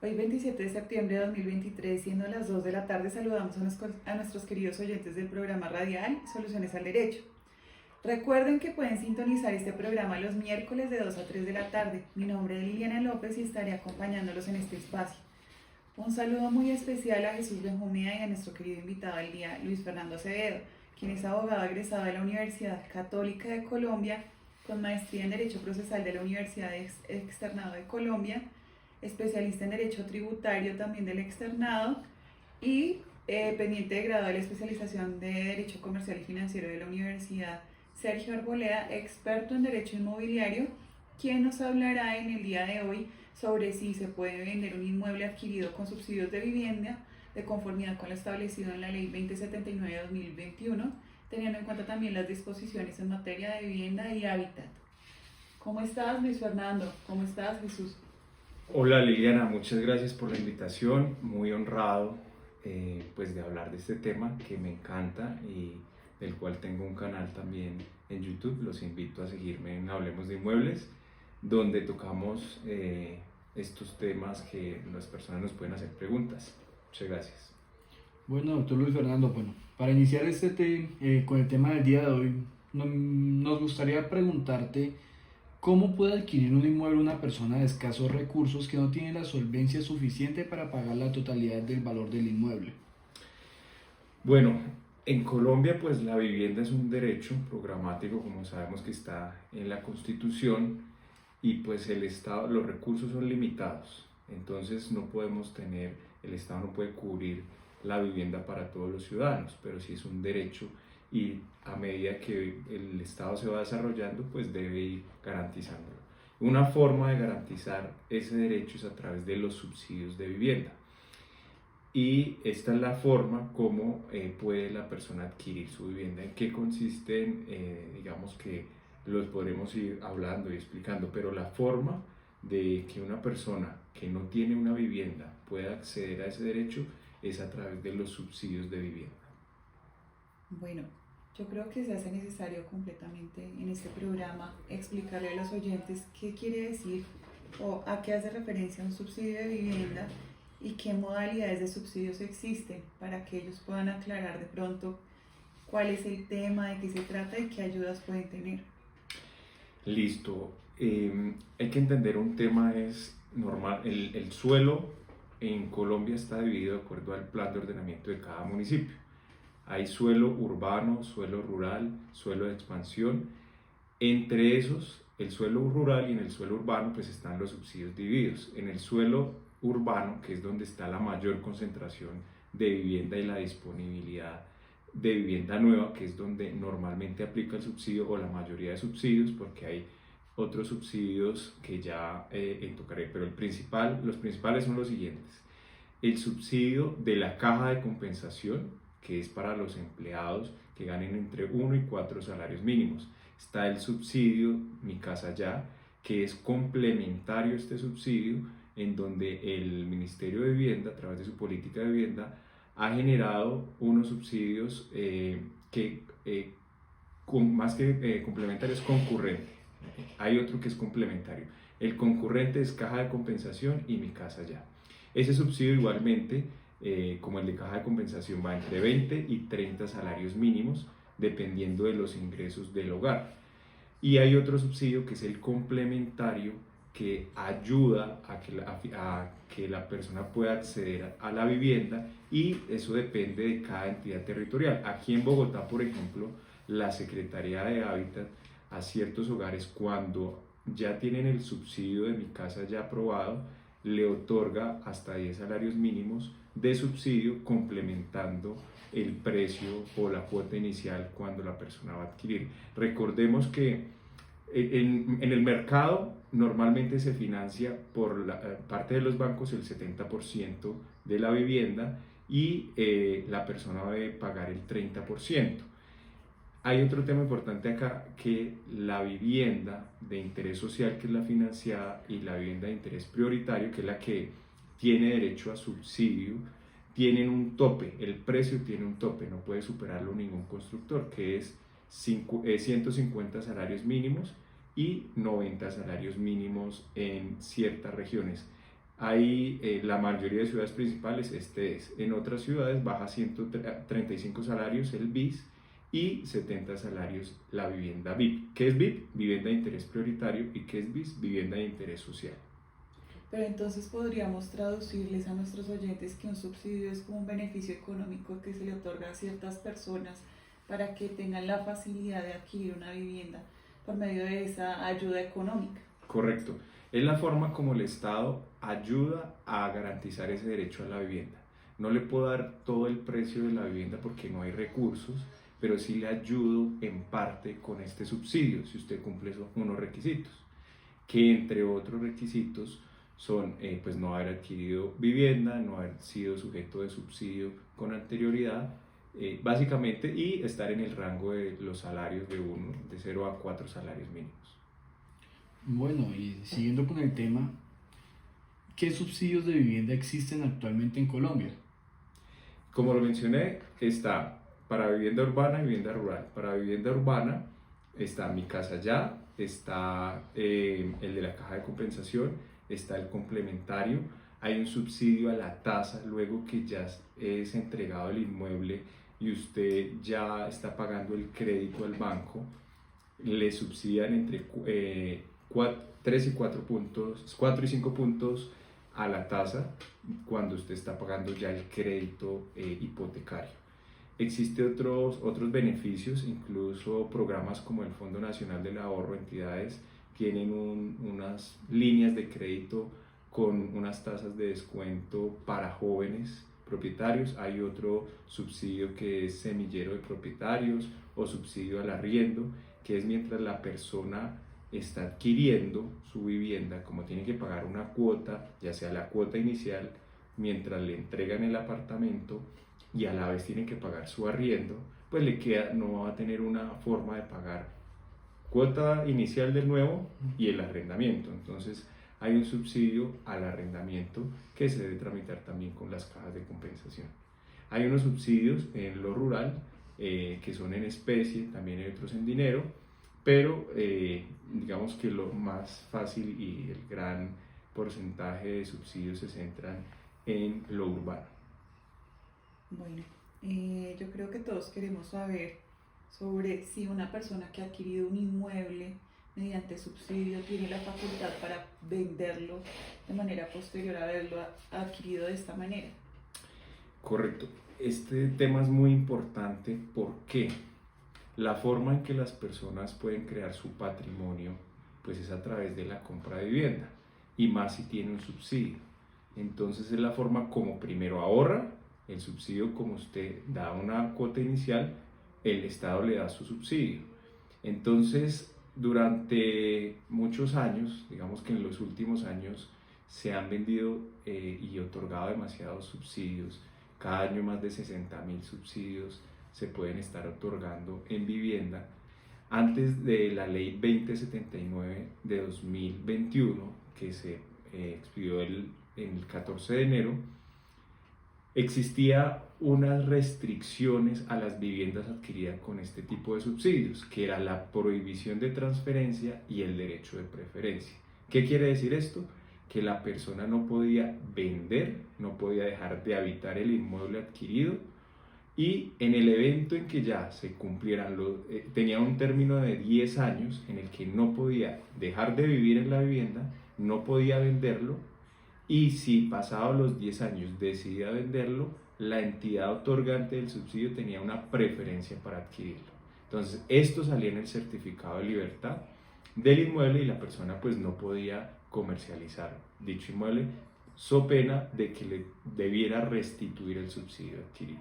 Hoy 27 de septiembre de 2023, siendo las 2 de la tarde, saludamos a nuestros queridos oyentes del programa radial Soluciones al Derecho. Recuerden que pueden sintonizar este programa los miércoles de 2 a 3 de la tarde. Mi nombre es Liliana López y estaré acompañándolos en este espacio. Un saludo muy especial a Jesús Benjumea y a nuestro querido invitado del día, Luis Fernando Acevedo, quien es abogado egresado de la Universidad Católica de Colombia, con maestría en Derecho Procesal de la Universidad Externado de Colombia, especialista en Derecho Tributario también del Externado y pendiente de grado de la especialización de Derecho Comercial y Financiero de la Universidad Sergio Arboleda, experto en Derecho Inmobiliario, quien nos hablará en el día de hoy sobre si se puede vender un inmueble adquirido con subsidios de vivienda de conformidad con lo establecido en la Ley 2079 de 2021, teniendo en cuenta también las disposiciones en materia de vivienda y hábitat. ¿Cómo estás, Luis Fernando? ¿Cómo estás, Jesús? Hola Liliana, muchas gracias por la invitación, muy honrado pues de hablar de este tema que me encanta y del cual tengo un canal también en YouTube. Los invito a seguirme en Hablemos de Inmuebles, donde tocamos estos temas que las personas nos pueden hacer preguntas. Muchas gracias. Bueno, doctor Luis Fernando, para iniciar con el tema del día de hoy, nos gustaría preguntarte cómo puede adquirir un inmueble una persona de escasos recursos que no tiene la solvencia suficiente para pagar la totalidad del valor del inmueble. Bueno, en Colombia pues la vivienda es un derecho programático, como sabemos que está en la Constitución, y pues el Estado, los recursos son limitados, entonces el Estado no puede cubrir la vivienda para todos los ciudadanos, pero sí es un derecho y a medida que el Estado se va desarrollando, pues debe ir garantizándolo. Una forma de garantizar ese derecho es a través de los subsidios de vivienda. Y esta es la forma como puede la persona adquirir su vivienda. ¿En qué consisten? Digamos que los podremos ir hablando y explicando, pero la forma de que una persona que no tiene una vivienda pueda acceder a ese derecho es a través de los subsidios de vivienda. Bueno, yo creo que se hace necesario completamente en este programa explicarle a los oyentes qué quiere decir o a qué hace referencia un subsidio de vivienda y qué modalidades de subsidios existen para que ellos puedan aclarar de pronto cuál es el tema, de qué se trata y qué ayudas pueden tener. Listo. Hay que entender un tema es normal. El suelo en Colombia está dividido de acuerdo al plan de ordenamiento de cada municipio. Hay suelo urbano, suelo rural, suelo de expansión. Entre esos, el suelo rural y en el suelo urbano, pues están los subsidios divididos. En el suelo urbano, que es donde está la mayor concentración de vivienda y la disponibilidad de vivienda nueva, que es donde normalmente aplica el subsidio o la mayoría de subsidios, porque hay otros subsidios que ya tocaré, pero los principales son los siguientes. El subsidio de la caja de compensación, que es para los empleados que ganen entre 1 y 4 salarios mínimos. Está el subsidio Mi Casa Ya, que es complementario a este subsidio, en donde el Ministerio de Vivienda, a través de su política de vivienda, ha generado unos subsidios más que complementarios, concurrente. Hay otro que es complementario. El concurrente es caja de compensación y Mi Casa Ya. Ese subsidio igualmente, como el de caja de compensación, va entre 20 y 30 salarios mínimos, dependiendo de los ingresos del hogar. Y hay otro subsidio que es el complementario, que ayuda a que la persona pueda acceder a la vivienda, y eso depende de cada entidad territorial. Aquí en Bogotá, por ejemplo, la Secretaría de Hábitat a ciertos hogares, cuando ya tienen el subsidio de Mi Casa Ya aprobado, le otorga hasta 10 salarios mínimos de subsidio, complementando el precio o la cuota inicial cuando la persona va a adquirir. Recordemos que en el mercado normalmente se financia por parte de los bancos el 70% de la vivienda, y la persona debe pagar el 30%. Hay otro tema importante acá, que la vivienda de interés social, que es la financiada, y la vivienda de interés prioritario, que es la que tiene derecho a subsidio, tienen un tope. El precio tiene un tope, no puede superarlo ningún constructor, que es 150 salarios mínimos y 90 salarios mínimos en ciertas regiones. La mayoría de ciudades principales este es. En otras ciudades baja 135 salarios el BIS y 70 salarios la vivienda VIP. ¿Qué es VIP? Vivienda de interés prioritario. ¿Y qué es BIS? Vivienda de interés social. Pero entonces podríamos traducirles a nuestros oyentes que un subsidio es como un beneficio económico que se le otorga a ciertas personas para que tengan la facilidad de adquirir una vivienda por medio de esa ayuda económica. Correcto. Es la forma como el Estado ayuda a garantizar ese derecho a la vivienda. No le puedo dar todo el precio de la vivienda porque no hay recursos, pero sí le ayudo en parte con este subsidio si usted cumple unos requisitos, que entre otros requisitos son pues no haber adquirido vivienda, no haber sido sujeto de subsidio con anterioridad, básicamente, y estar en el rango de los salarios de 0 a 4 salarios mínimos. Bueno, y siguiendo con el tema, ¿qué subsidios de vivienda existen actualmente en Colombia? Como lo mencioné, está para vivienda urbana y vivienda rural. Para vivienda urbana está Mi Casa Ya, está el de la caja de compensación, está el complementario, hay un subsidio a la tasa luego que ya es entregado el inmueble y usted ya está pagando el crédito al banco, le subsidian entre 3 y 4 puntos, 4 y 5 puntos a la tasa cuando usted está pagando ya el crédito hipotecario. Existen otros beneficios, incluso programas como el Fondo Nacional del Ahorro, entidades tienen unas líneas de crédito con unas tasas de descuento para jóvenes propietarios. Hay otro subsidio que es semillero de propietarios o subsidio al arriendo, que es mientras la persona está adquiriendo su vivienda, como tiene que pagar una cuota, ya sea la cuota inicial, mientras le entregan el apartamento y a la vez tiene que pagar su arriendo, pues no va a tener una forma de pagar cuota inicial del nuevo y el arrendamiento. Entonces hay un subsidio al arrendamiento que se debe tramitar también con las cajas de compensación. Hay unos subsidios en lo rural que son en especie, también hay otros en dinero, pero digamos que lo más fácil y el gran porcentaje de subsidios se centran en lo urbano. Bueno, yo creo que todos queremos saber sobre si una persona que ha adquirido un inmueble mediante subsidio tiene la facultad para venderlo de manera posterior a haberlo adquirido de esta manera. Correcto. Este tema es muy importante porque la forma en que las personas pueden crear su patrimonio pues es a través de la compra de vivienda y más si tiene un subsidio. Entonces es la forma como primero ahorra el subsidio, como usted da una cuota inicial, el Estado le da su subsidio. Entonces, durante muchos años, digamos que en los últimos años, se han vendido y otorgado demasiados subsidios. Cada año más de 60.000 subsidios se pueden estar otorgando en vivienda. Antes de la ley 2079 de 2021, que se expidió en el 14 de enero, existía unas restricciones a las viviendas adquiridas con este tipo de subsidios, que era la prohibición de transferencia y el derecho de preferencia. ¿Qué quiere decir esto? Que la persona no podía vender, no podía dejar de habitar el inmueble adquirido y en el evento en que ya se cumplieran tenía un término de 10 años en el que no podía dejar de vivir en la vivienda, no podía venderlo. Y si pasados los 10 años decidía venderlo, la entidad otorgante del subsidio tenía una preferencia para adquirirlo. Entonces, esto salía en el certificado de libertad del inmueble y la persona pues no podía comercializar dicho inmueble, so pena de que le debiera restituir el subsidio adquirido.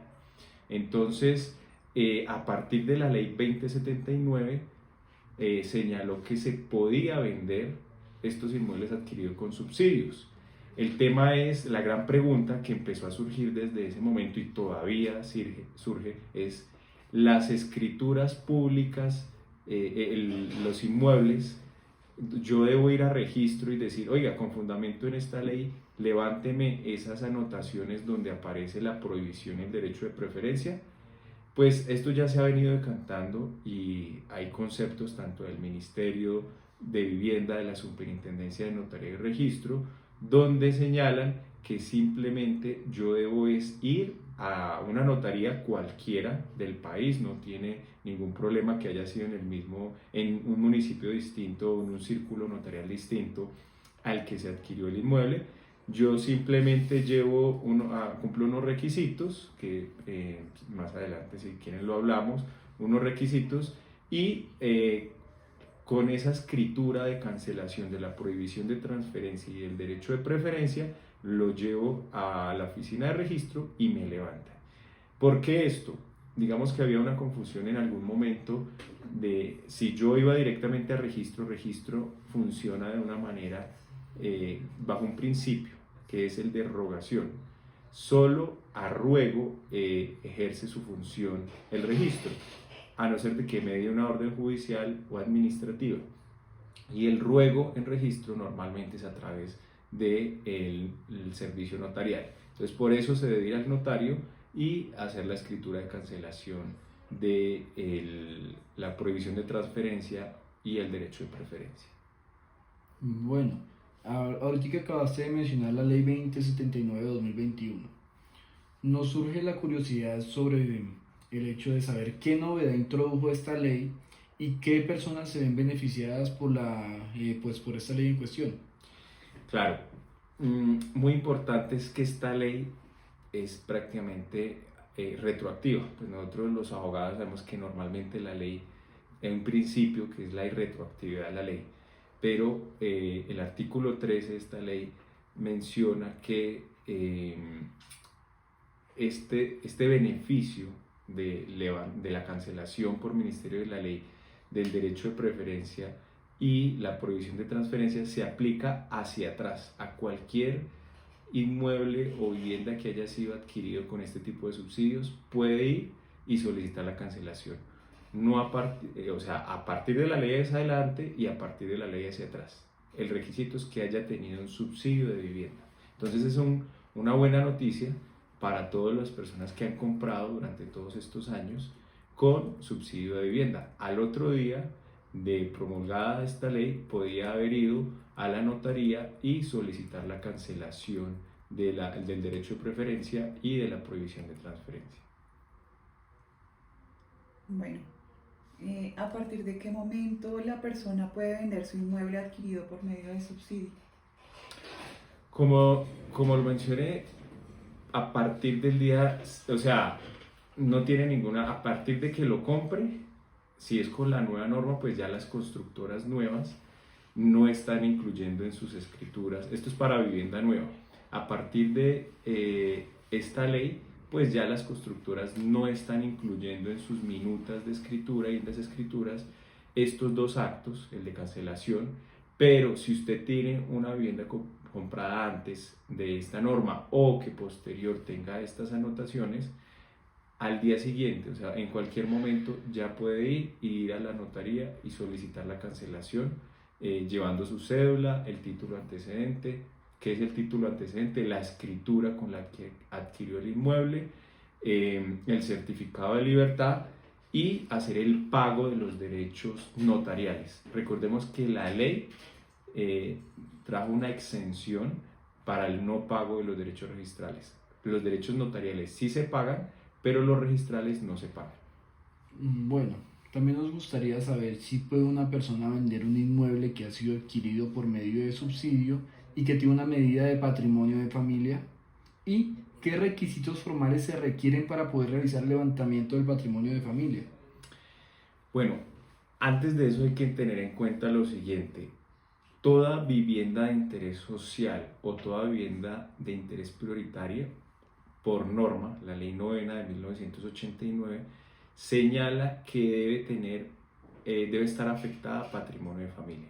Entonces, a partir de la ley 2079, señaló que se podía vender estos inmuebles adquiridos con subsidios. El tema es, la gran pregunta que empezó a surgir desde ese momento y todavía surge es las escrituras públicas, los inmuebles. Yo debo ir a registro y decir, oiga, con fundamento en esta ley, levánteme esas anotaciones donde aparece la prohibición y el derecho de preferencia. Pues esto ya se ha venido decantando y hay conceptos tanto del Ministerio de Vivienda, de la Superintendencia de Notaría y Registro, donde señalan que simplemente yo debo es ir a una notaría cualquiera del país, no tiene ningún problema que haya sido en un municipio distinto o en un círculo notarial distinto al que se adquirió el inmueble. Yo simplemente cumplo unos requisitos, que más adelante si quieren lo hablamos, unos requisitos, y con esa escritura de cancelación de la prohibición de transferencia y el derecho de preferencia, lo llevo a la oficina de registro y me levanta. ¿Por qué esto? Digamos que había una confusión en algún momento de si yo iba directamente a registro funciona de una manera bajo un principio, que es el de rogación. Solo a ruego ejerce su función el registro, a no ser de que me dé una orden judicial o administrativa. Y el ruego en registro normalmente es a través del servicio notarial. Entonces por eso se debe ir al notario y hacer la escritura de cancelación de la prohibición de transferencia y el derecho de preferencia. Bueno, ahorita que acabaste de mencionar la ley 2079 de 2021, nos surge la curiosidad sobre el hecho de saber qué novedad introdujo esta ley y qué personas se ven beneficiadas por por esta ley en cuestión. Claro, muy importante es que esta ley es prácticamente retroactiva. Pues nosotros los abogados sabemos que normalmente la ley, en un principio, que es la irretroactividad de la ley, pero el artículo 13 de esta ley menciona que este beneficio de la cancelación por ministerio de la ley del derecho de preferencia y la prohibición de transferencia se aplica hacia atrás a cualquier inmueble o vivienda que haya sido adquirido con este tipo de subsidios. Puede ir y solicitar la cancelación, no a partir de la ley hacia adelante y a partir de la ley hacia atrás. El requisito es que haya tenido un subsidio de vivienda. Entonces es una buena noticia para todas las personas que han comprado durante todos estos años con subsidio de vivienda. Al otro día de promulgada esta ley, podía haber ido a la notaría y solicitar la cancelación del derecho de preferencia y de la prohibición de transferencia. Bueno, ¿a partir de qué momento la persona puede vender su inmueble adquirido por medio de subsidio? Como lo mencioné, a partir del día, o sea, no tiene ninguna, a partir de que lo compre, si es con la nueva norma, pues ya las constructoras nuevas no están incluyendo en sus escrituras, esto es para vivienda nueva, a partir de esta ley, pues ya las constructoras no están incluyendo en sus minutas de escritura y en las escrituras estos dos actos, el de cancelación, pero si usted tiene una vivienda comprada antes de esta norma o que posterior tenga estas anotaciones, al día siguiente, o sea, en cualquier momento ya puede ir a la notaría y solicitar la cancelación, llevando su cédula, el título antecedente. ¿Qué es el título antecedente? La escritura con la que adquirió el inmueble, el certificado de libertad y hacer el pago de los derechos notariales. Recordemos que la ley trajo una exención para el no pago de los derechos registrales. Los derechos notariales sí se pagan, pero los registrales no se pagan. Bueno, también nos gustaría saber si puede una persona vender un inmueble que ha sido adquirido por medio de subsidio y que tiene una medida de patrimonio de familia, y qué requisitos formales se requieren para poder realizar el levantamiento del patrimonio de familia. Bueno, antes de eso hay que tener en cuenta lo siguiente: toda vivienda de interés social o toda vivienda de interés prioritario, por norma, la ley novena de 1989, señala que debe estar afectada a patrimonio de familia,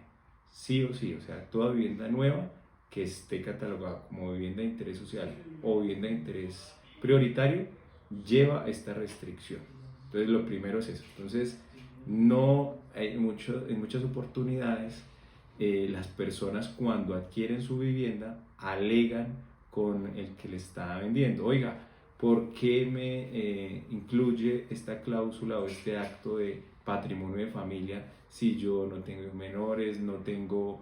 sí o sí. O sea, toda vivienda nueva que esté catalogada como vivienda de interés social o vivienda de interés prioritario lleva esta restricción. Entonces lo primero es eso. Entonces en muchas oportunidades las personas, cuando adquieren su vivienda, alegan con el que le está vendiendo: oiga, ¿por qué me incluye esta cláusula o este acto de patrimonio de familia si yo no tengo menores, no tengo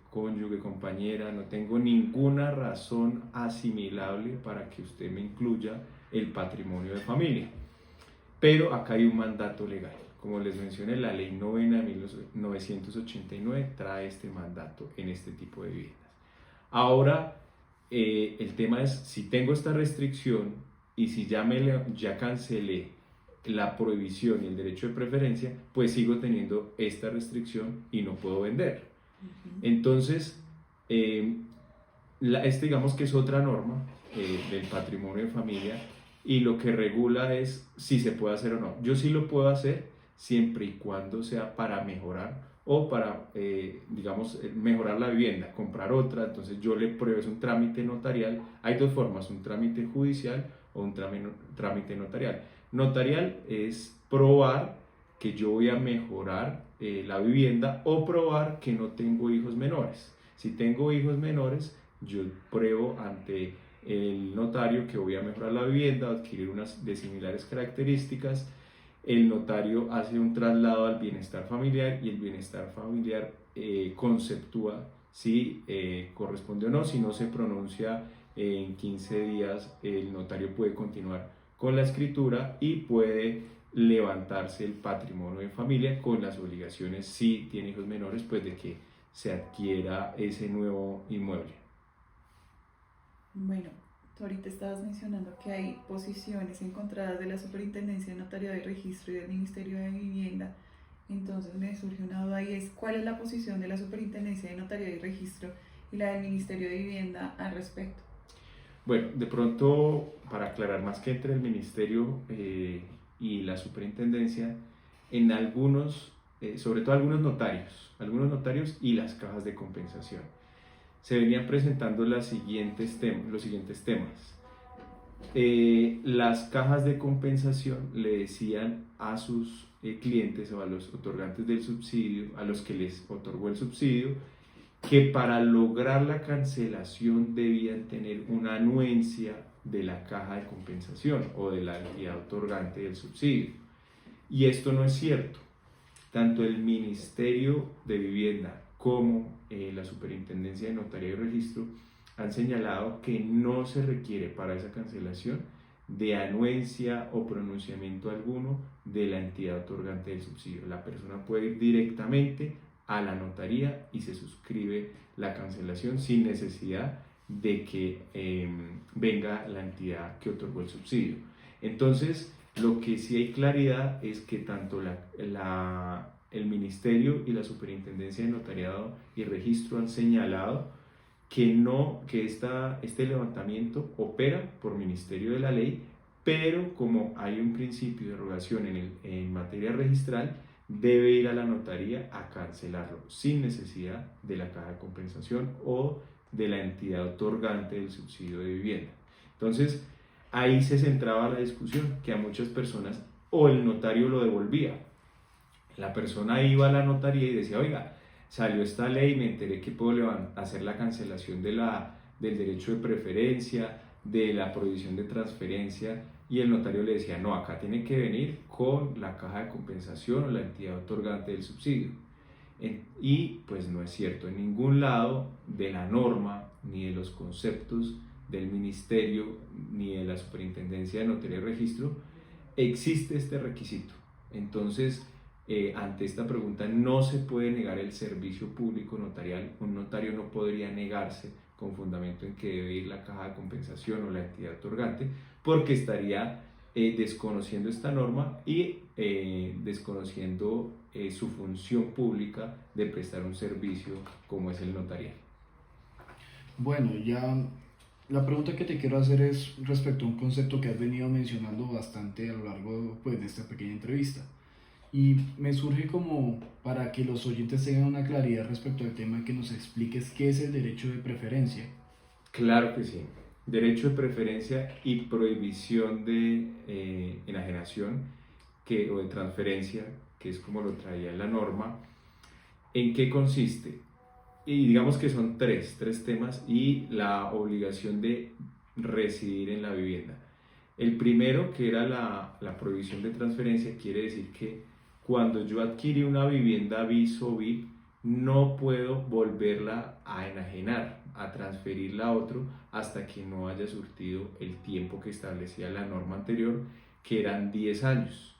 cónyuge, compañera, no tengo ninguna razón asimilable para que usted me incluya el patrimonio de familia. Pero acá hay un mandato legal. Como les mencioné, la ley 9 de 1989 trae este mandato en este tipo de viviendas. Ahora, el tema es, si tengo esta restricción y si ya cancelé la prohibición y el derecho de preferencia, pues sigo teniendo esta restricción y no puedo vender. Entonces, digamos que es otra norma del patrimonio de familia, y lo que regula es si se puede hacer o no. Yo sí lo puedo hacer siempre y cuando sea para mejorar o para, digamos, mejorar la vivienda, comprar otra. Entonces yo le pruebo, es un trámite notarial. Hay dos formas, un trámite judicial o un trámite notarial. Notarial es probar que yo voy a mejorar la vivienda o probar que no tengo hijos menores. Si tengo hijos menores, yo pruebo ante el notario que voy a mejorar la vivienda, adquirir unas de similares características. El notario hace un traslado al bienestar familiar y el bienestar familiar conceptúa si corresponde o no. Si no se pronuncia en 15 días, el notario puede continuar con la escritura y puede levantarse el patrimonio de familia con las obligaciones, si tiene hijos menores, pues de que se adquiera ese nuevo inmueble. Bueno, tú ahorita estabas mencionando que hay posiciones encontradas de la Superintendencia de Notariado y Registro y del Ministerio de Vivienda. Entonces me surge una duda y es, ¿cuál es la posición de la Superintendencia de Notariado y Registro y la del Ministerio de Vivienda al respecto? Bueno, de pronto, para aclarar más que entre el Ministerio y la Superintendencia, en algunos, sobre todo algunos notarios y las cajas de compensación, se venían presentando los siguientes temas. Las cajas de compensación le decían a sus clientes o a los otorgantes del subsidio, a los que les otorgó el subsidio, que para lograr la cancelación debían tener una anuencia de la caja de compensación o de la entidad otorgante del subsidio. Y esto no es cierto. Tanto el Ministerio de Vivienda como la Superintendencia de Notaría y Registro han señalado que no se requiere para esa cancelación de anuencia o pronunciamiento alguno de la entidad otorgante del subsidio. La persona puede ir directamente a la notaría y se suscribe la cancelación sin necesidad de que venga la entidad que otorgó el subsidio. Entonces, lo que sí hay claridad es que tanto el Ministerio y la Superintendencia de Notariado y Registro han señalado que este levantamiento opera por ministerio de la ley, pero como hay un principio de derogación en materia registral, debe ir a la notaría a cancelarlo sin necesidad de la caja de compensación o de la entidad otorgante del subsidio de vivienda. Entonces, ahí se centraba la discusión, que a muchas personas o el notario lo devolvía. La persona iba a la notaría y decía, oiga, salió esta ley, me enteré que puedo hacer la cancelación del derecho de preferencia, de la prohibición de transferencia, y el notario le decía, no, acá tiene que venir con la caja de compensación o la entidad otorgante del subsidio. Y pues no es cierto, en ningún lado de la norma, ni de los conceptos del Ministerio, ni de la Superintendencia de Notaría y Registro, existe este requisito. Entonces, ante esta pregunta, no se puede negar el servicio público notarial. Un notario no podría negarse con fundamento en que debe ir la caja de compensación o la entidad otorgante, porque estaría desconociendo esta norma y desconociendo su función pública de prestar un servicio como es el notarial. Bueno, ya la pregunta que te quiero hacer es respecto a un concepto que has venido mencionando bastante a lo largo, pues, de esta pequeña entrevista. Y me surge como para que los oyentes tengan una claridad respecto al tema, que nos expliques qué es el derecho de preferencia. Claro que sí. Derecho de preferencia y prohibición de enajenación o de transferencia, que es como lo traía la norma. ¿En qué consiste? Y digamos que son tres temas y la obligación de residir en la vivienda. El primero, que era la prohibición de transferencia, quiere decir que cuando yo adquirí una vivienda vis o VIP, no puedo volverla a enajenar, a transferirla a otro hasta que no haya surtido el tiempo que establecía la norma anterior, que eran 10 años.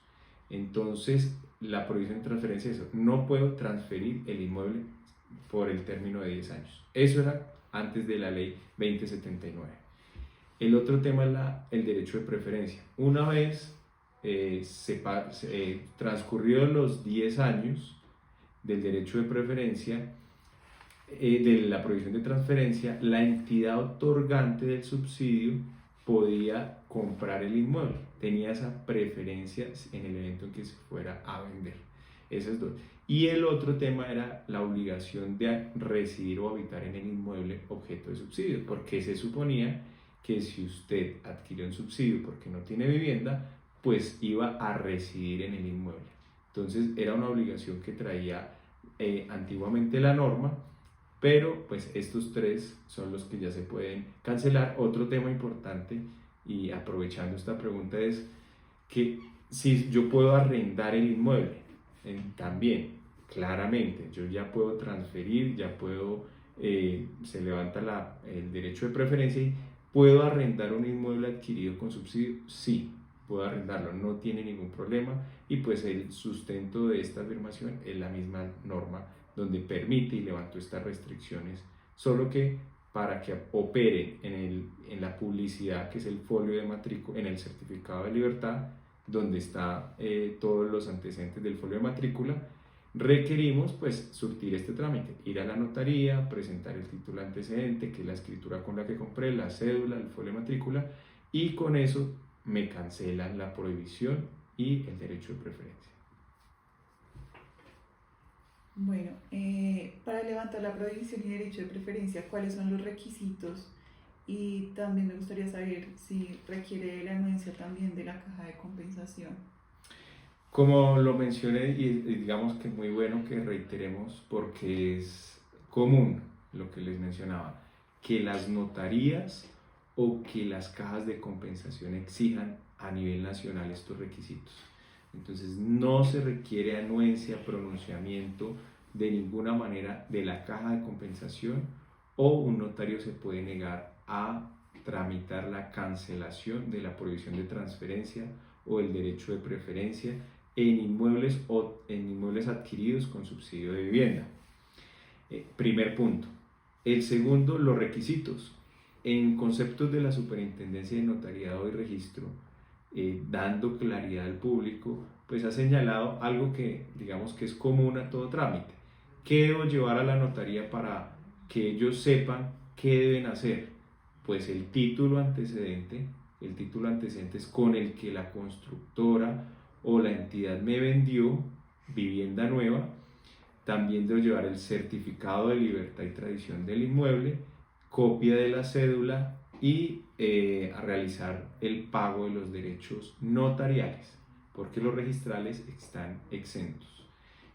Entonces, la prohibición de transferencia es eso, no puedo transferir el inmueble por el término de 10 años. Eso era antes de la ley 2079. El otro tema es el derecho de preferencia. Una vez transcurridos los 10 años del derecho de preferencia, de la prohibición de transferencia, la entidad otorgante del subsidio podía comprar el inmueble, tenía esa preferencia en el evento en que se fuera a vender. Esos dos. Y el otro tema era la obligación de residir o habitar en el inmueble objeto de subsidio, porque se suponía que si usted adquirió un subsidio porque no tiene vivienda, pues iba a residir en el inmueble. Entonces era una obligación que traía antiguamente la norma, pero pues estos tres son los que ya se pueden cancelar. Otro tema importante, y aprovechando esta pregunta, es que si yo puedo arrendar el inmueble, también, claramente, yo ya puedo transferir, ya puedo, se levanta el derecho de preferencia y puedo arrendar un inmueble adquirido con subsidio, sí, puedo arrendarlo, no tiene ningún problema, y pues el sustento de esta afirmación es la misma norma donde permite y levantó estas restricciones, solo que para que opere en la publicidad, que es el folio de matrícula, en el certificado de libertad, donde está todos los antecedentes del folio de matrícula, requerimos pues surtir este trámite, ir a la notaría, presentar el título antecedente, que es la escritura con la que compré, la cédula, el folio de matrícula, y con eso me cancelan la prohibición y el derecho de preferencia. Bueno, para levantar la prohibición y derecho de preferencia, ¿cuáles son los requisitos? Y también me gustaría saber si requiere la anuencia también de la caja de compensación. Como lo mencioné, y digamos que es muy bueno que reiteremos porque es común lo que les mencionaba, que las notarías o que las cajas de compensación exijan a nivel nacional estos requisitos. Entonces no se requiere anuencia, pronunciamiento de ninguna manera de la caja de compensación, o un notario se puede negar a tramitar la cancelación de la prohibición de transferencia o el derecho de preferencia en inmuebles o en inmuebles adquiridos con subsidio de vivienda. Primer punto. El segundo, los requisitos. En conceptos de la Superintendencia de Notariado y Registro, dando claridad al público, pues ha señalado algo que digamos que es común a todo trámite. ¿Qué debo llevar a la notaría para que ellos sepan qué deben hacer? Pues el título antecedente es con el que la constructora o la entidad me vendió vivienda nueva. También debo llevar el certificado de libertad y tradición del inmueble, copia de la cédula y a realizar el pago de los derechos notariales, porque los registrales están exentos.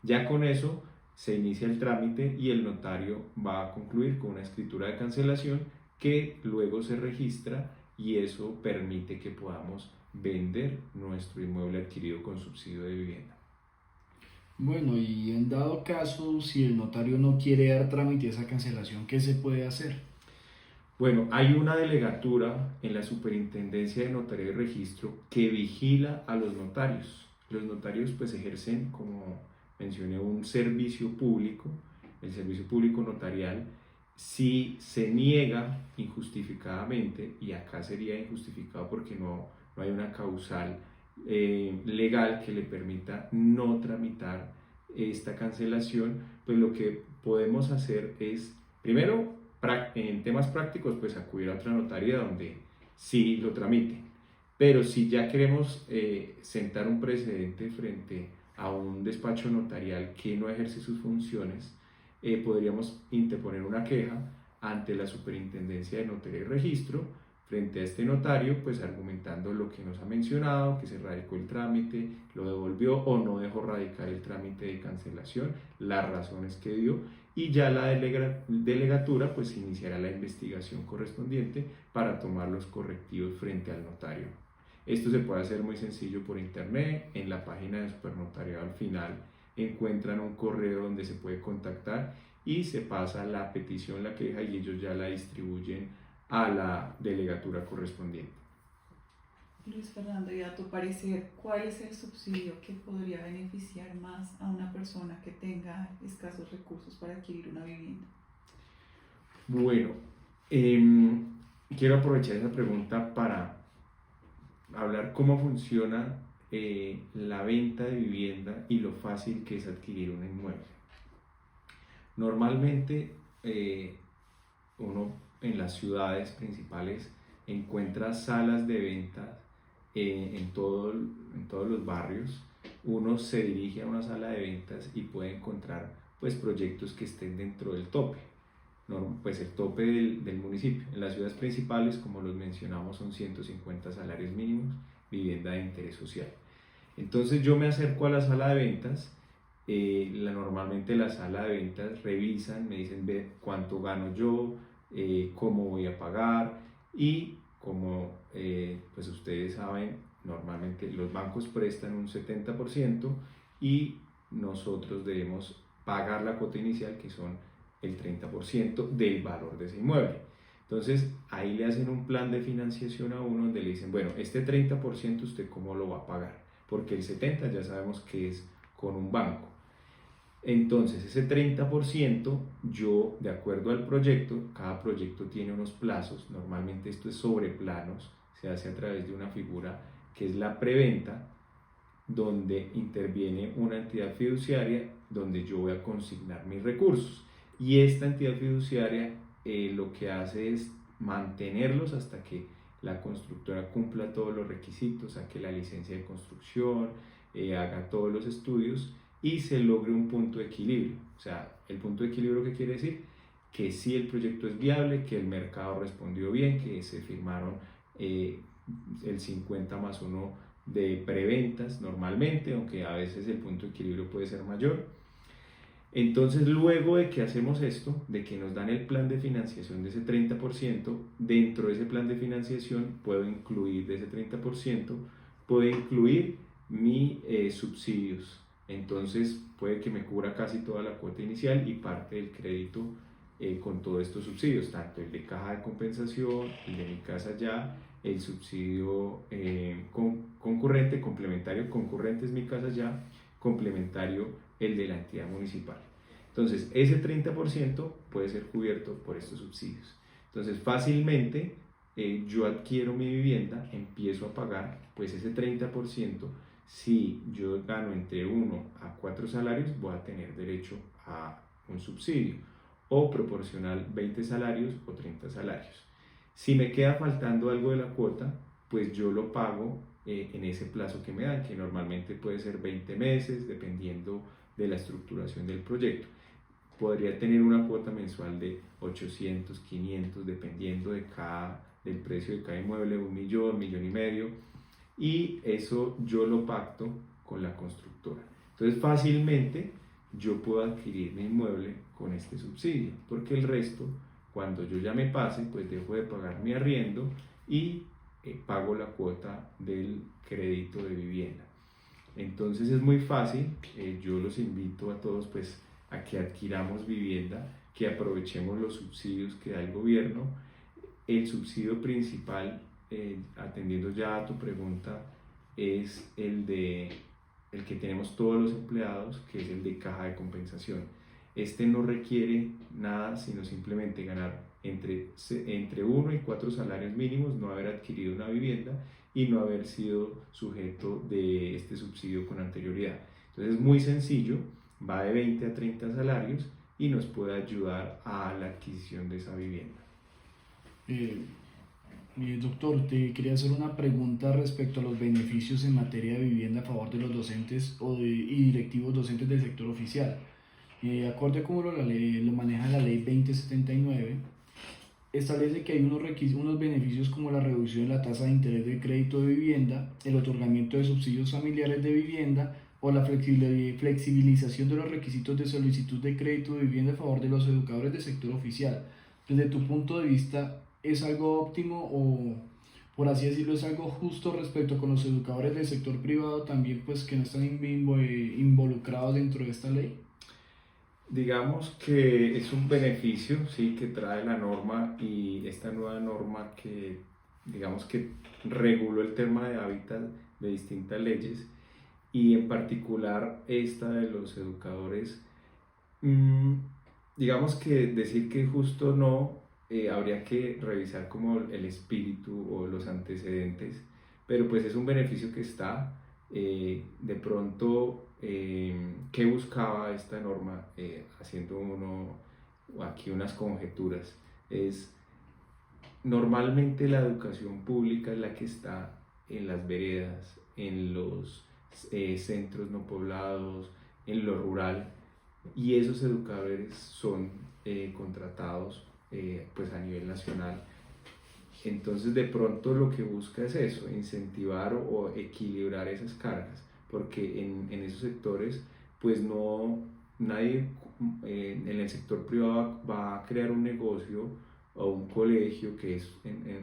Ya con eso se inicia el trámite y el notario va a concluir con una escritura de cancelación que luego se registra, y eso permite que podamos vender nuestro inmueble adquirido con subsidio de vivienda. Bueno, y en dado caso, si el notario no quiere dar trámite a esa cancelación, ¿qué se puede hacer? Bueno, hay una delegatura en la Superintendencia de Notaría y Registro que vigila a los notarios. Los notarios pues ejercen, como mencioné, un servicio público, el servicio público notarial. Si se niega injustificadamente, y acá sería injustificado porque no hay una causal legal que le permita no tramitar esta cancelación, pues lo que podemos hacer es, primero, en temas prácticos, pues acudir a otra notaría donde sí lo tramiten. Pero si ya queremos sentar un precedente frente a un despacho notarial que no ejerce sus funciones, podríamos interponer una queja ante la Superintendencia de Notaría y Registro frente a este notario, pues argumentando lo que nos ha mencionado, que se radicó el trámite, lo devolvió o no dejó radicar el trámite de cancelación, las razones que dio, y ya la delegatura pues iniciará la investigación correspondiente para tomar los correctivos frente al notario. Esto se puede hacer muy sencillo por internet, en la página de Supernotariado al final encuentran un correo donde se puede contactar y se pasa la petición, la queja, y ellos ya la distribuyen a la delegatura correspondiente. Luis Fernando, y a tu parecer, ¿cuál es el subsidio que podría beneficiar más a una persona que tenga escasos recursos para adquirir una vivienda? Bueno, quiero aprovechar esa pregunta para hablar cómo funciona la venta de vivienda y lo fácil que es adquirir un inmueble. Normalmente uno en las ciudades principales encuentra salas de ventas en todos los barrios. Uno se dirige a una sala de ventas y puede encontrar pues proyectos que estén dentro del tope, pues el tope del municipio. En las ciudades principales, como los mencionamos, son 150 salarios mínimos, vivienda de interés social. Entonces yo me acerco a la sala de ventas. Normalmente la sala de ventas revisan, me dicen ve cuánto gano yo, cómo voy a pagar, y como pues ustedes saben, normalmente los bancos prestan un 70% y nosotros debemos pagar la cuota inicial, que son el 30% del valor de ese inmueble. Entonces ahí le hacen un plan de financiación a uno donde le dicen, bueno, este 30% usted cómo lo va a pagar, porque el 70% ya sabemos que es con un banco. Entonces ese 30% yo, de acuerdo al proyecto, cada proyecto tiene unos plazos, normalmente esto es sobre planos, se hace a través de una figura que es la preventa, donde interviene una entidad fiduciaria donde yo voy a consignar mis recursos, y esta entidad fiduciaria lo que hace es mantenerlos hasta que la constructora cumpla todos los requisitos, saque la licencia de construcción, haga todos los estudios y se logre un punto de equilibrio. O sea, el punto de equilibrio, ¿qué quiere decir? Que sí, el proyecto es viable, que el mercado respondió bien, que se firmaron el 50+1 de preventas normalmente, aunque a veces el punto de equilibrio puede ser mayor. Entonces, luego de que hacemos esto, de que nos dan el plan de financiación de ese 30%, dentro de ese plan de financiación puedo incluir de ese 30%, puedo incluir mis subsidios. Entonces puede que me cubra casi toda la cuota inicial y parte del crédito con todos estos subsidios, tanto el de caja de compensación, el de mi casa ya, el subsidio concurrente, complementario. Concurrente es mi casa ya, complementario el de la entidad municipal. Entonces ese 30% puede ser cubierto por estos subsidios. Entonces fácilmente yo adquiero mi vivienda, empiezo a pagar pues ese 30%. Si yo gano entre 1 a 4 salarios, voy a tener derecho a un subsidio, o proporcional 20 salarios o 30 salarios. Si me queda faltando algo de la cuota, pues yo lo pago en ese plazo que me dan, que normalmente puede ser 20 meses, dependiendo de la estructuración del proyecto. Podría tener una cuota mensual de 800, 500, dependiendo del precio de cada inmueble, 1 millón, 1,5 millones, y eso yo lo pacto con la constructora. Entonces fácilmente yo puedo adquirir mi inmueble con este subsidio, porque el resto, cuando yo ya me pase, pues dejo de pagar mi arriendo y pago la cuota del crédito de vivienda. Entonces es muy fácil. Yo los invito a todos pues a que adquiramos vivienda, que aprovechemos los subsidios que da el gobierno. El subsidio principal, atendiendo ya a tu pregunta, es el que tenemos todos los empleados, que es el de caja de compensación. Este no requiere nada, sino simplemente ganar entre 1 y 4 salarios mínimos, no haber adquirido una vivienda y no haber sido sujeto de este subsidio con anterioridad. Entonces es muy sencillo, va de 20 a 30 salarios y nos puede ayudar a la adquisición de esa vivienda. Doctor, te quería hacer una pregunta respecto a los beneficios en materia de vivienda a favor de los docentes y directivos docentes del sector oficial. Acorde a cómo lo maneja la ley 2079, establece que hay unos beneficios como la reducción de la tasa de interés del crédito de vivienda, el otorgamiento de subsidios familiares de vivienda o la flexibilización de los requisitos de solicitud de crédito de vivienda a favor de los educadores del sector oficial. Desde tu punto de vista, ¿es algo óptimo por así decirlo, es algo justo respecto con los educadores del sector privado también, pues que no están involucrados dentro de esta ley? Digamos que es un beneficio, sí, que trae la norma y esta nueva norma que, digamos que reguló el tema de hábitat de distintas leyes y en particular esta de los educadores. Mm, digamos que decir que justo no, habría que revisar como el espíritu o los antecedentes, pero pues es un beneficio que está. De pronto, ¿qué buscaba esta norma? Haciendo uno aquí unas conjeturas, es normalmente la educación pública es la que está en las veredas, en los centros no poblados, en lo rural, y esos educadores son contratados pues a nivel nacional. Entonces de pronto lo que busca es eso, incentivar o equilibrar esas cargas, porque en esos sectores pues no, nadie en el sector privado va a crear un negocio o un colegio que es,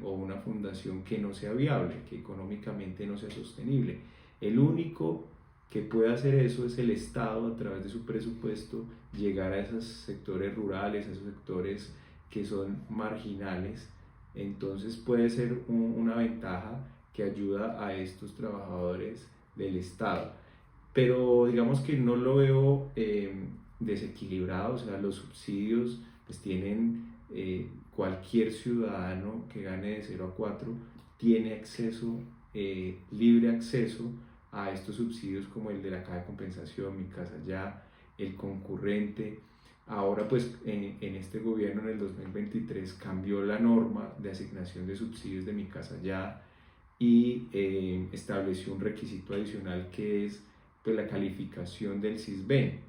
o una fundación que no sea viable, que económicamente no sea sostenible. El único que puede hacer eso es el Estado a través de su presupuesto, llegar a esos sectores rurales, a esos sectores que son marginales. Entonces puede ser una ventaja que ayuda a estos trabajadores del Estado. Pero digamos que no lo veo desequilibrado, o sea, los subsidios pues tienen cualquier ciudadano que gane de 0 a 4 tiene acceso, libre acceso a estos subsidios como el de la caja de compensación, Mi Casa Ya, el concurrente. Ahora pues en este gobierno en el 2023 cambió la norma de asignación de subsidios de Mi Casa Ya y estableció un requisito adicional que es pues, la calificación del SISBEN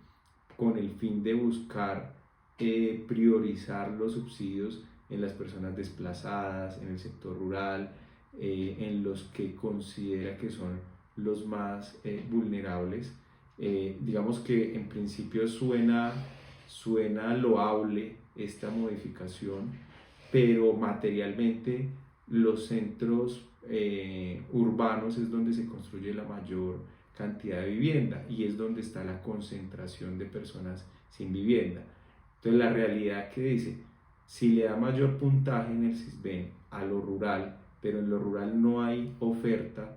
con el fin de buscar priorizar los subsidios en las personas desplazadas, en el sector rural, en los que considera que son los más vulnerables. Digamos que en principio suena loable esta modificación, pero materialmente los centros urbanos es donde se construye la mayor cantidad de vivienda y es donde está la concentración de personas sin vivienda. Entonces la realidad que dice, si le da mayor puntaje en el SISBEN a lo rural, pero en lo rural no hay oferta,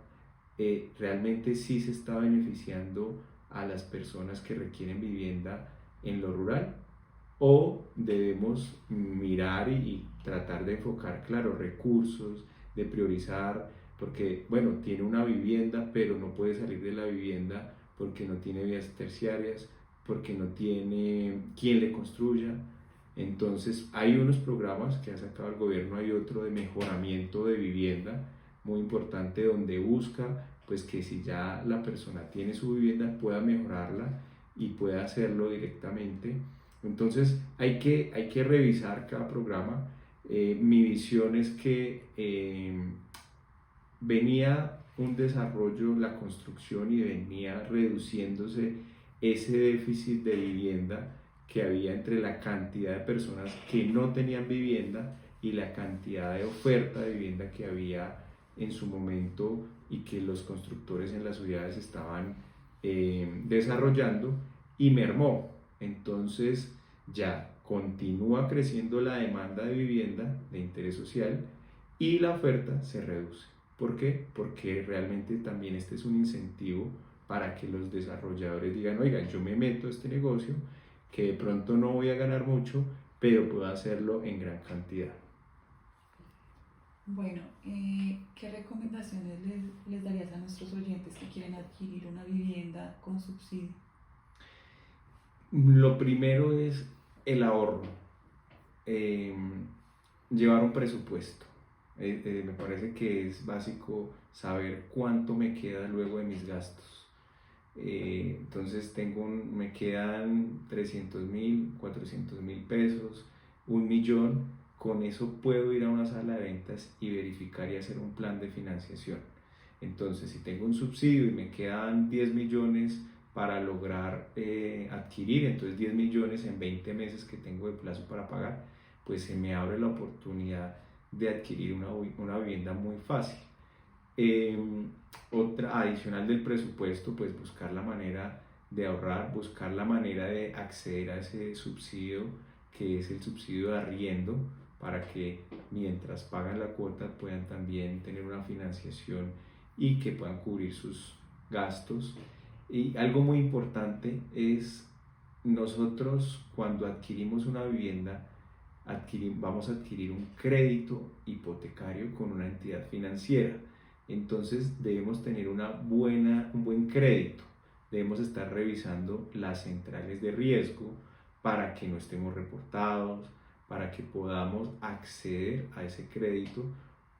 realmente sí se está beneficiando a las personas que requieren vivienda en lo rural, o debemos mirar y tratar de enfocar, claro, recursos, de priorizar, porque, bueno, tiene una vivienda, pero no puede salir de la vivienda porque no tiene vías terciarias, porque no tiene quien le construya. Entonces, hay unos programas que ha sacado el gobierno, hay otro de mejoramiento de vivienda, muy importante, donde busca pues que si ya la persona tiene su vivienda pueda mejorarla y pueda hacerlo directamente. Entonces hay que revisar cada programa. Mi visión es que venía un desarrollo, la construcción y venía reduciéndose ese déficit de vivienda que había entre la cantidad de personas que no tenían vivienda y la cantidad de oferta de vivienda que había en su momento y que los constructores en las ciudades estaban desarrollando y mermó. Entonces ya continúa creciendo la demanda de vivienda de interés social y la oferta se reduce. ¿Por qué? Porque realmente también este es un incentivo para que los desarrolladores digan, oigan, yo me meto a este negocio que de pronto no voy a ganar mucho, pero puedo hacerlo en gran cantidad. Bueno, ¿qué recomendaciones les darías a nuestros oyentes que quieren adquirir una vivienda con subsidio? Lo primero es el ahorro, llevar un presupuesto. Me parece que es básico saber cuánto me queda luego de mis gastos. Entonces me quedan 300.000, 400.000 pesos, 1.000.000. Con eso puedo ir a una sala de ventas y verificar y hacer un plan de financiación. Entonces, si tengo un subsidio y me quedan 10 millones para lograr adquirir, entonces 10 millones en 20 meses que tengo de plazo para pagar, pues se me abre la oportunidad de adquirir una vivienda muy fácil. Otra adicional del presupuesto, pues buscar la manera de ahorrar, buscar la manera de acceder a ese subsidio que es el subsidio de arriendo, para que mientras pagan la cuota puedan también tener una financiación y que puedan cubrir sus gastos. Y algo muy importante es, nosotros cuando adquirimos una vivienda vamos a adquirir un crédito hipotecario con una entidad financiera. Entonces debemos tener un buen crédito, debemos estar revisando las centrales de riesgo para que no estemos reportados, para que podamos acceder a ese crédito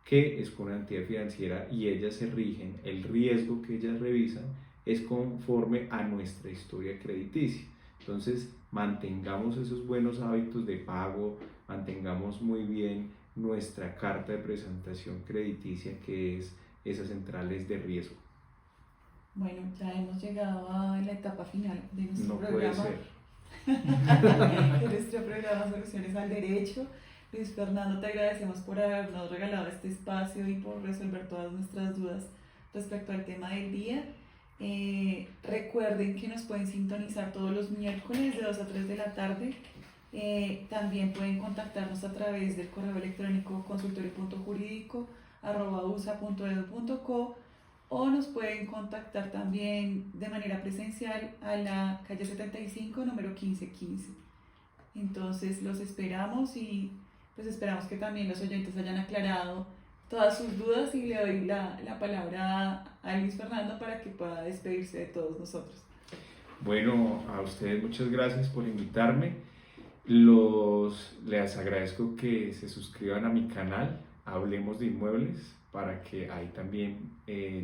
que es con una entidad financiera y ellas se rigen, el riesgo que ellas revisan es conforme a nuestra historia crediticia. Entonces mantengamos esos buenos hábitos de pago, mantengamos muy bien nuestra carta de presentación crediticia, que es esas centrales de riesgo. Bueno, ya hemos llegado a la etapa final de nuestro No puede programa. ser. De nuestro programa Soluciones al Derecho. Luis Fernando, te agradecemos por habernos regalado este espacio y por resolver todas nuestras dudas respecto al tema del día. Recuerden que nos pueden sintonizar todos los miércoles de 2 a 3 de la tarde. También pueden contactarnos a través del correo electrónico consultorio.jurídico@usa.edu.co, o nos pueden contactar también de manera presencial a la calle 75, número 1515. Entonces los esperamos y pues esperamos que también los oyentes hayan aclarado todas sus dudas, y le doy la palabra a Luis Fernando para que pueda despedirse de todos nosotros. Bueno, a ustedes muchas gracias por invitarme. Les agradezco que se suscriban a mi canal, Hablemos de Inmuebles, para que ahí también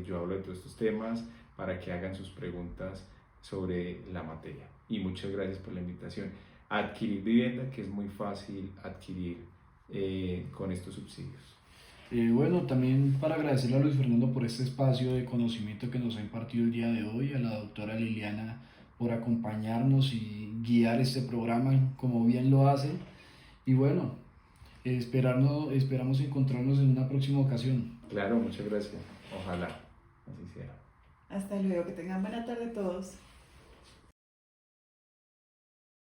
yo hablo de todos estos temas, para que hagan sus preguntas sobre la materia. Y muchas gracias por la invitación. Adquirir vivienda, que es muy fácil adquirir con estos subsidios. Bueno, también para agradecerle a Luis Fernando por este espacio de conocimiento que nos ha impartido el día de hoy, a la doctora Liliana por acompañarnos y guiar este programa como bien lo hace. Y bueno, esperamos encontrarnos en una próxima ocasión. Claro, muchas gracias. Ojalá así sea. Hasta luego, que tengan buena tarde todos.